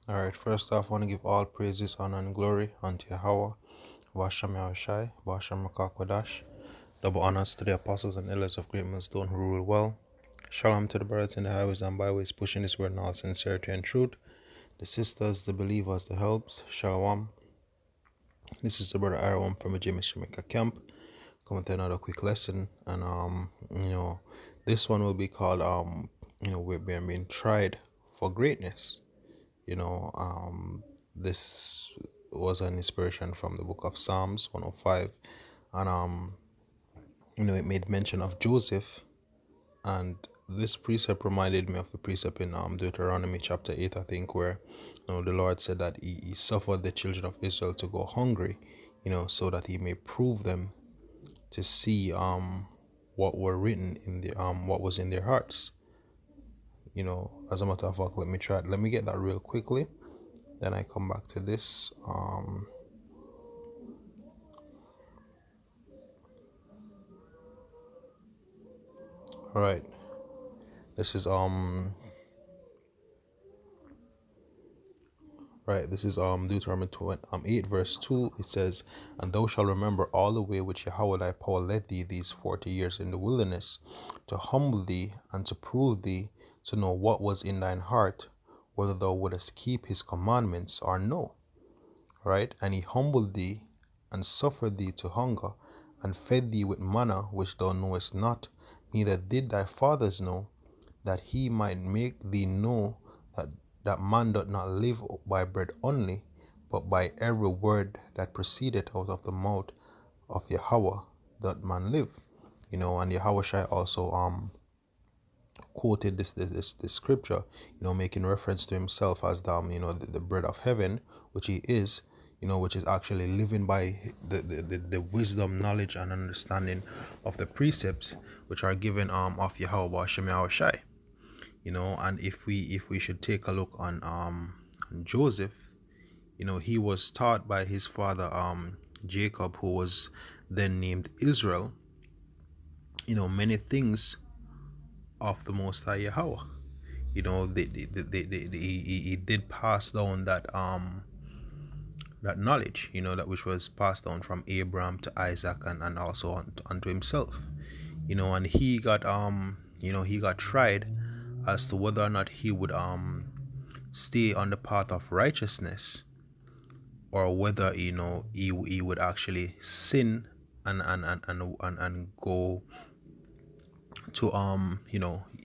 Alright, first off, I want to give all praises, honor, and glory unto Yahweh, Vashem Yahushai, Vashem Rakakwadash. Double honors to the apostles and elders of Great Millstone who rule well. Shalom to the brothers in the highways and byways, pushing this word in all sincerity and truth. The sisters, the believers, the helps. Shalom. This is the brother Aaron from the James Jamaica camp. Coming to another quick lesson, and this one will be called we're being tried for greatness. This was an inspiration from the book of Psalms 105, and it made mention of Joseph, and this precept reminded me of the precept in Deuteronomy chapter 8, I think, where the Lord said that he suffered the children of Israel to go hungry, so that he may prove them to see what were written in the what was in their hearts. As a matter of fact, let me get that real quickly, then I come back to this. All right, this is Deuteronomy 8 verse 2. It says, "And thou shalt remember all the way which Yahweh thy power led thee these 40 years in the wilderness, to humble thee and to prove thee, to know what was in thine heart, whether thou wouldest keep his commandments or no." Right? "And he humbled thee and suffered thee to hunger, and fed thee with manna which thou knowest not, neither did thy fathers know, that he might make thee know that man doth not live by bread only, but by every word that proceedeth out of the mouth of Yahweh doth man live." And Yahweh Shai also quoted this scripture, making reference to himself as the bread of heaven, which he is, which is actually living by the wisdom, knowledge, and understanding of the precepts which are given of Yahweh Shem Shai. And if we should take a look on Joseph, he was taught by his father Jacob, who was then named Israel, many things of the Most High Yahweh. He did pass down that knowledge, that which was passed down from Abraham to Isaac, and also unto himself. And he got he got tried as to whether or not he would stay on the path of righteousness, or whether he would actually sin and go to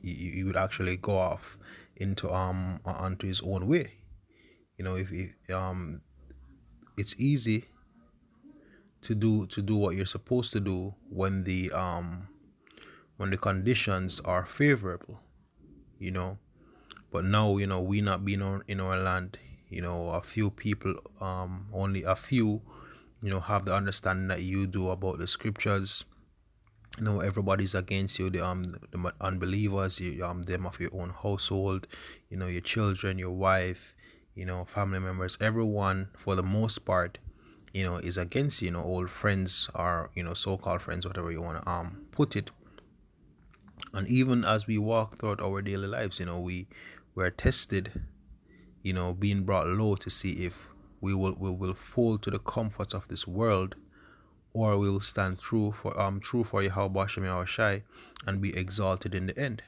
he would actually go off into onto his own way. If it's easy to do what you're supposed to do when the conditions are favorable, but now we not being in our land, a few people, only a few have the understanding that you do about the scriptures. Everybody's against you, the unbelievers, them of your own household, your children, your wife, family members, everyone for the most part is against you. Old friends, or so-called friends, whatever you want to put it. And even as we walk throughout our daily lives, we're tested, being brought low to see if we will fall to the comforts of this world, or we will stand true for Yahweh Shem Yahushai and be exalted in the end.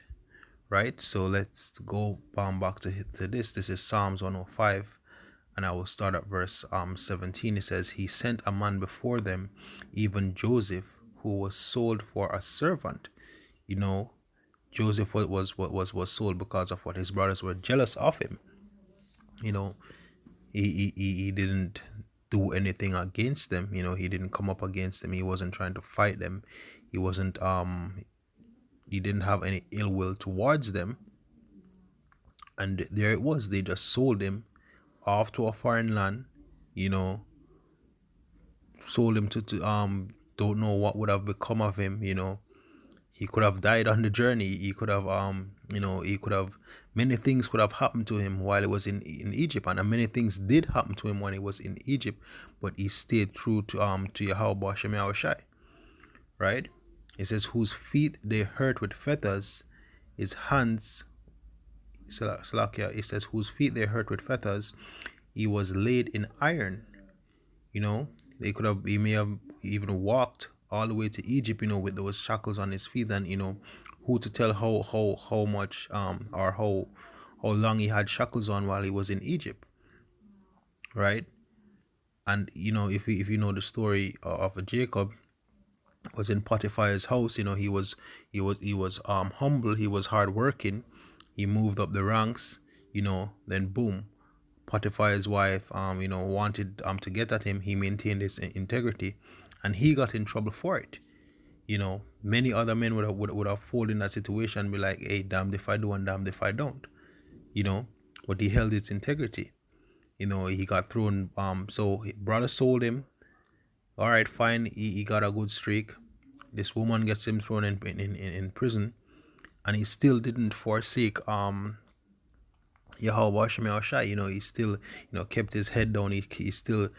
Right? So let's go back to this. This is Psalms 105, and I will start at verse 17. It says, "He sent a man before them, even Joseph, who was sold for a servant." Joseph was sold because of what his brothers were jealous of him. He didn't do anything against them. He didn't come up against them. He wasn't trying to fight them. He wasn't he didn't have any ill will towards them. And there it was, they just sold him off to a foreign land, sold him to don't know what would have become of him. He could have died on the journey. He could have many things could have happened to him while he was in Egypt, and many things did happen to him when he was in Egypt, but he stayed true to Yahweh Shem Yahushai. Right? It says, "Whose feet they hurt with fetters, his hands Salakia, it says, whose feet they hurt with fetters, he was laid in iron. You know, he may have even walked all the way to Egypt, with those shackles on his feet. And who to tell how much or how long he had shackles on while he was in Egypt, right? And if you know the story of Jacob was in Potiphar's house. He was humble, he was hardworking, he moved up the ranks. Then boom, Potiphar's wife wanted to get at him. He maintained his integrity, and he got in trouble for it. Many other men would have fallen in that situation and be like, hey, damned if I do and damned if I don't. But he held his integrity. He got thrown. So his brother sold him. All right, fine. He got a good streak. This woman gets him thrown in prison, and he still didn't forsake Yahweh Shemel Shai. He still kept his head down. He still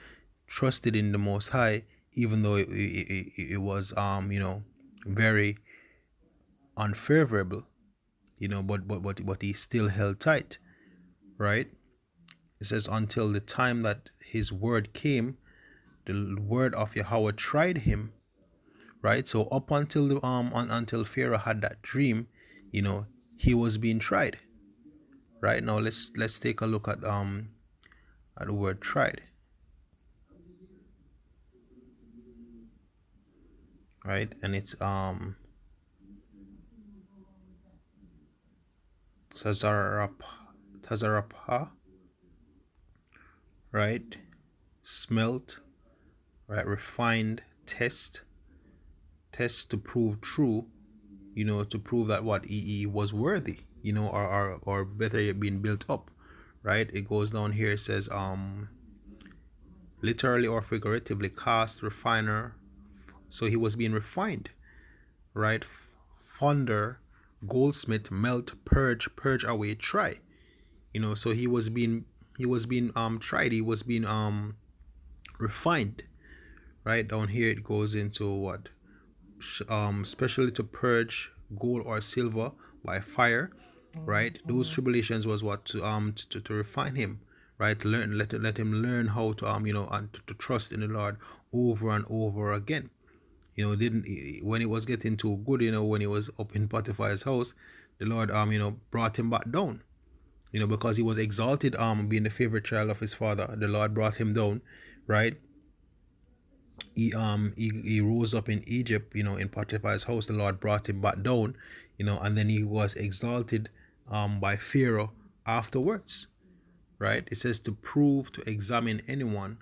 trusted in the Most High, even though it was very unfavorable. But he still held tight, right? It says, until the time that his word came, the word of Yahweh tried him, right? So up until until Pharaoh had that dream, he was being tried. Right now, let's take a look at the word tried. Right, and it's Tazarapha, right? Smelt, right? Refined, test to prove true, to prove that what he was worthy, or better yet, being built up, right? It goes down here. It says literally or figuratively, cast, refiner. So he was being refined, right? Fonder, goldsmith, melt, purge away, try. So he was being tried. He was being refined. Right down here it goes into what specially to purge gold or silver by fire, right? Those tribulations was what to refine him, right? Let him learn how to and to trust in the Lord over and over again. Didn't when it was getting too good, when he was up in Potiphar's house, the Lord brought him back down, because he was exalted, being the favorite child of his father. The Lord brought him down, right? He rose up in Egypt, in Potiphar's house. The Lord brought him back down, and then he was exalted by Pharaoh afterwards, right? It says to prove, to examine anyone,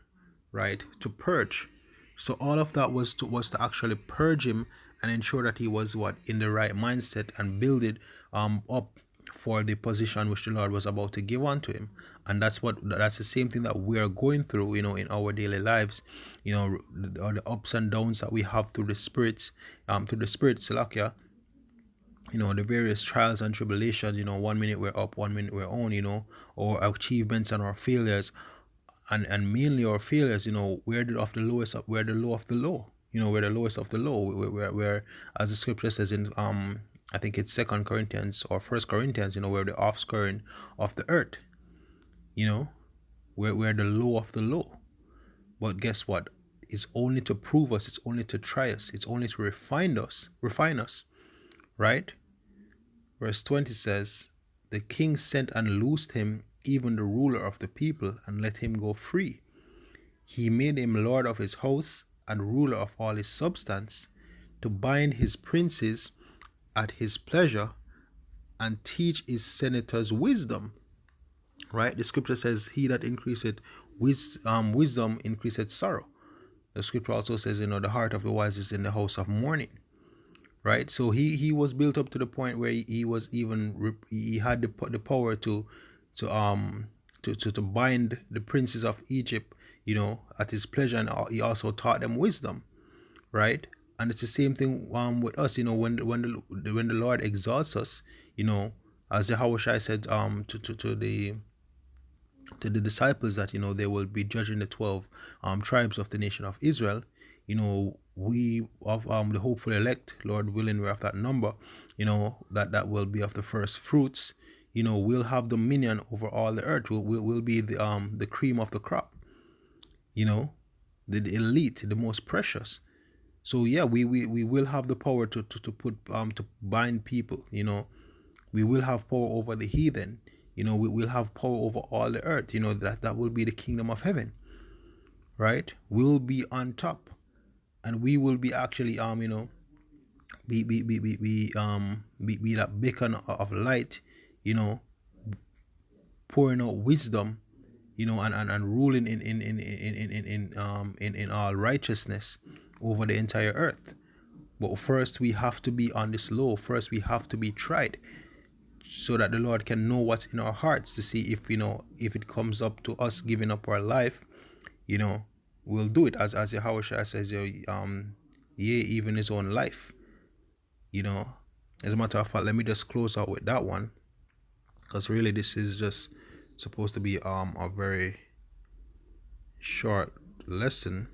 right? To purge. So all of that was to actually purge him and ensure that he was in the right mindset, and build it up for the position which the Lord was about to give unto him. And that's the same thing that we are going through, in our daily lives, the ups and downs that we have through the spirits, Salakia, the various trials and tribulations. 1 minute we're up, 1 minute we're on, our achievements and our failures, and mainly our failures, we're the lowest of, we're the low of the low, we're the lowest of the low. We're as the scripture says in I think it's 2 Corinthians or 1 Corinthians, we're the offscouring of the earth. We're the low of the low. But guess what? It's only to prove us, it's only to try us, it's only to refine us, right? Verse 20 says, the king sent and loosed him, even the ruler of the people, and let him go free. He made him lord of his house and ruler of all his substance, to bind his princes at his pleasure, and teach his senators wisdom. Right? The scripture says, he that increaseth wisdom increaseth sorrow. The scripture also says, the heart of the wise is in the house of mourning. Right? So he was built up to the point where he was even, he had the power to bind the princes of Egypt, at his pleasure, and he also taught them wisdom, right? And it's the same thing with us, when the Lord exalts us, as Yahushua said to the disciples that they will be judging the 12 tribes of the nation of Israel. We of the hopeful elect, Lord willing, we're of that number, that will be of the first fruits, we'll have dominion over all the earth. We'll be the cream of the crop, the elite, the most precious. So yeah, we will have the power to put to bind people. We will have power over the heathen. We will have power over all the earth. That will be the kingdom of heaven, right? We'll be on top, and we will be actually be that beacon of light, pouring out wisdom, and ruling in all righteousness over the entire earth. But first we have to be on this low. First we have to be tried, so that the Lord can know what's in our hearts, to see if if it comes up to us giving up our life, we'll do it, as Yahushua says, yea, even his own life. As a matter of fact, let me just close out with that one, because really this is just supposed to be a very short lesson,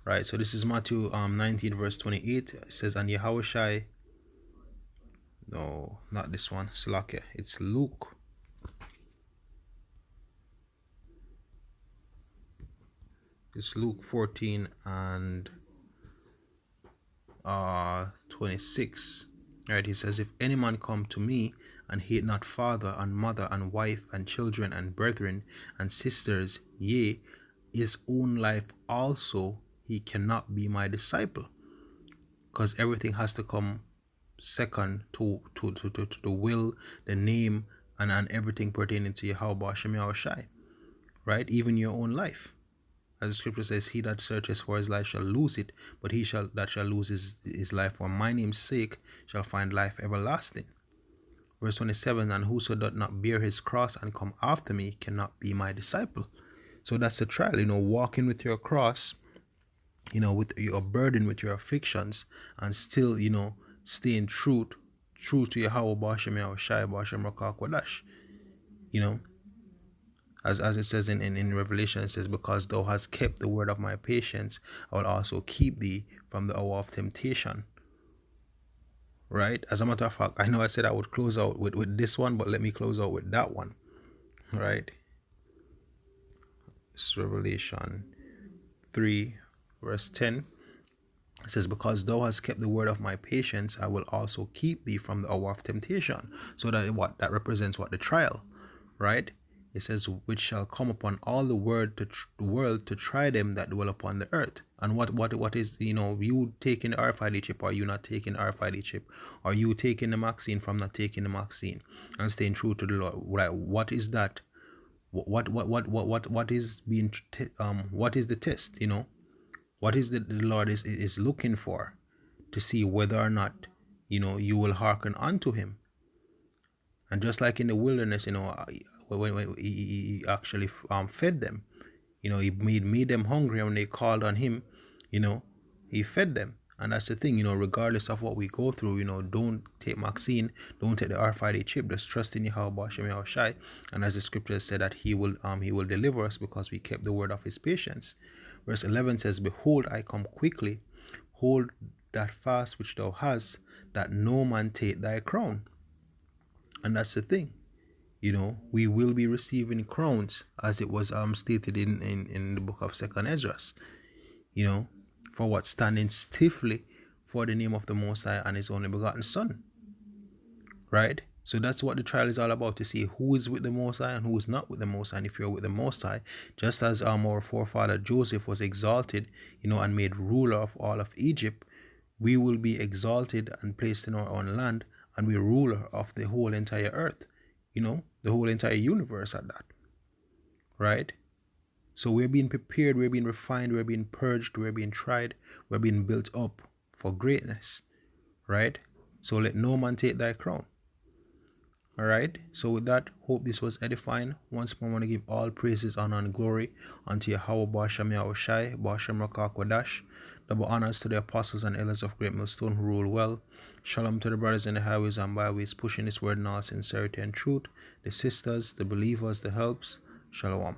right? So this is Matthew 19 verse 28. It says, and Yahushua, no, not this one, Salakia, it's Luke. It's Luke 14 and 26. Right, he says, if any man come to me and hate not father and mother and wife and children and brethren and sisters, yea, his own life also, he cannot be my disciple. Because everything has to come second to the will, the name, and everything pertaining to Yahweh Shem Yahushai, right? Even your own life. As the scripture says, he that searches for his life shall lose it, but he that shall lose his life for my name's sake shall find life everlasting. Verse 27, and whoso doth not bear his cross and come after me cannot be my disciple. So that's the trial, walking with your cross, with your burden, with your afflictions, and still, staying true to Yahweh B'Shem Yahushai B'Shem Rakah Kodash. As it says in Revelation, it says, because thou hast kept the word of my patience, I will also keep thee from the hour of temptation. Right? As a matter of fact, I know I said I would close out with this one, but let me close out with that one. Right? It's Revelation 3 verse 10. It says, because thou hast kept the word of my patience, I will also keep thee from the hour of temptation. So that represents what? The trial, right? It says, which shall come upon all the world to try them that dwell upon the earth. And what is, you taking the RFID chip, or you not taking the RFID chip, or you taking the vaccine from not taking the vaccine, and staying true to the Lord. Right? What is that? What is being what is the test? What is the Lord is looking for, to see whether or not you will hearken unto him. And just like in the wilderness, when he actually fed them, he made them hungry, and when they called on him, he fed them. And that's the thing, regardless of what we go through, don't take vaccine, don't take the RFID chip, just trust in Yahweh B'Shem Yahushai. And as the scripture said, that he will deliver us, because we kept the word of his patience. Verse 11 says, behold, I come quickly, hold that fast which thou hast, that no man take thy crown. And that's the thing, we will be receiving crowns, as it was stated in the book of 2nd Ezra, for what? Standing stiffly for the name of the Most High and his only begotten Son, right? So that's what the trial is all about, to see who is with the Most High and who is not with the Most High. And if you're with the Most High, just as our forefather Joseph was exalted, and made ruler of all of Egypt, we will be exalted and placed in our own land, and be ruler of the whole entire earth, the whole entire universe at that, right? So we're being prepared, we're being refined, we're being purged, we're being tried, we're being built up for greatness, right? So let no man take thy crown. All right, so with that, hope this was edifying. Once more, I want to give all praises, honor, and glory unto Yahweh B'Shem Yahushai B'Shem Rakah Kodash. Double honors to the apostles and elders of Great Millstone who rule well. Shalom to the brothers in the highways and byways, pushing this word in all sincerity and truth. The sisters, the believers, the helps. Shalom.